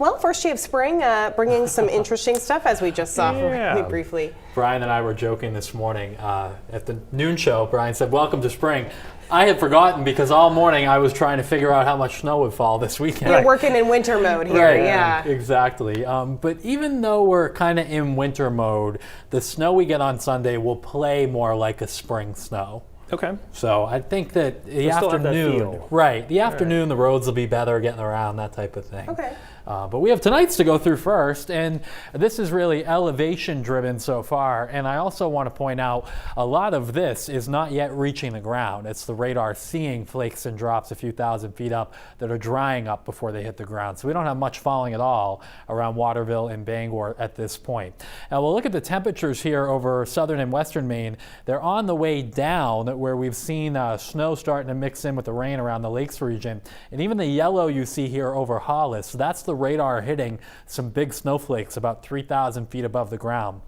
Well, first you have spring bringing some interesting stuff, as we just saw really briefly. Brian and I were joking this morning at the noon show. Brian said, "Welcome to spring." I had forgotten because all morning I was trying to figure out how much snow would fall this weekend. You're working in winter mode here, right, yeah. Exactly. But even though we're kind of in winter mode, the snow we get on Sunday will play more like a spring snow. Okay. So I think that the We'll still have that afternoon, feel. right? The afternoon, the roads will be better getting around, that type of thing. Okay. But we have tonight's to go through first, and this is really elevation driven so far. And I also want to point out a lot of this is not yet reaching the ground. It's the radar seeing flakes and drops a few thousand feet up that are drying up before they hit the ground. So we don't have much falling at all around Waterville and Bangor at this point. Now we'll look at the temperatures here over southern and western Maine. They're on the way down, where we've seen snow starting to mix in with the rain around the lakes region. And even the yellow you see here over Hollis, that's the radar hitting some big snowflakes about 3,000 feet above the ground.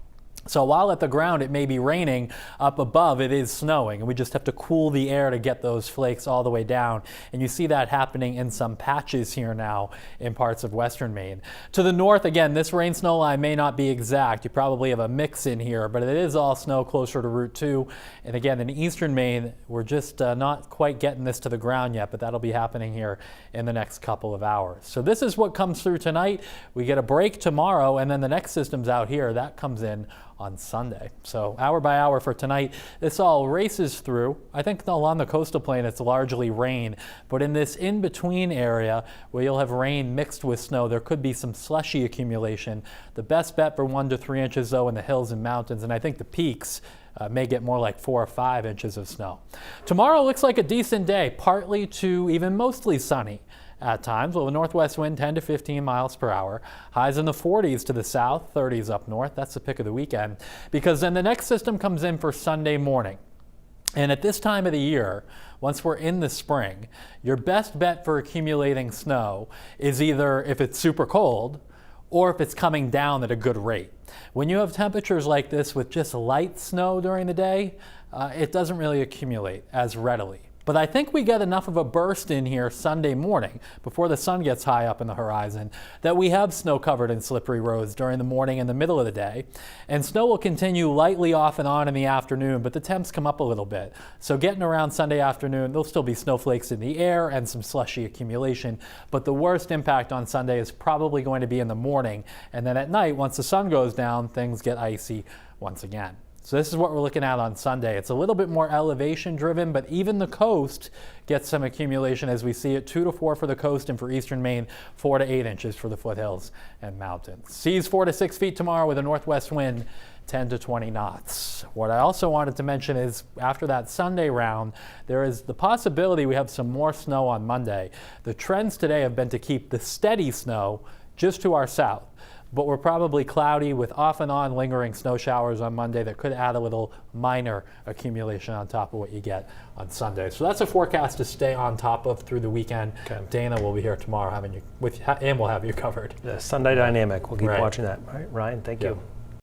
So while at the ground it may be raining, up above it is snowing, and we just have to cool the air to get those flakes all the way down. And you see that happening in some patches here now in parts of western Maine. To the north, again, this rain snow line may not be exact. You probably have a mix in here, but it is all snow closer to Route 2. And again, in eastern Maine, we're just not quite getting this to the ground yet, but that'll be happening here in the next couple of hours. So this is what comes through tonight. We get a break tomorrow, and then the next system's out here. That comes in on Sunday. So hour by hour for tonight, this all races through. I think along the coastal plain it's largely rain, but in this in-between area where you'll have rain mixed with snow, there could be some slushy accumulation. The best bet for 1 to 3 inches though in the hills and mountains, and I think the peaks may get more like 4 or 5 inches of snow. Tomorrow looks like a decent day, partly to even mostly sunny at times, with a northwest wind 10 to 15 miles per hour. Highs in the 40s to the south, 30s up north. That's the pick of the weekend, because then the next system comes in for Sunday morning. And at this time of the year, once we're in the spring, your best bet for accumulating snow is either if it's super cold or if it's coming down at a good rate. When you have temperatures like this with just light snow during the day, it doesn't really accumulate as readily. But I think we get enough of a burst in here Sunday morning before the sun gets high up in the horizon that we have snow covered and slippery roads during the morning and the middle of the day. And snow will continue lightly off and on in the afternoon, but the temps come up a little bit. So getting around Sunday afternoon, there'll still be snowflakes in the air and some slushy accumulation. But the worst impact on Sunday is probably going to be in the morning. And then at night, once the sun goes down, things get icy once again. So this is what we're looking at on Sunday. It's a little bit more elevation driven, but even the coast gets some accumulation as we see it. 2 to 4 for the coast, and for eastern Maine, 4 to 8 inches for the foothills and mountains. Seas 4 to 6 feet tomorrow with a northwest wind 10 to 20 knots. What I also wanted to mention is after that Sunday round, there is the possibility we have some more snow on Monday. The trends today have been to keep the steady snow just to our south, but we're probably cloudy with off and on lingering snow showers on Monday that could add a little minor accumulation on top of what you get on Sunday. So that's a forecast to stay on top of through the weekend. Okay. Dana will be here tomorrow and we'll have you covered. The Sunday dynamic, we'll keep watching that. All right, Ryan, thank you.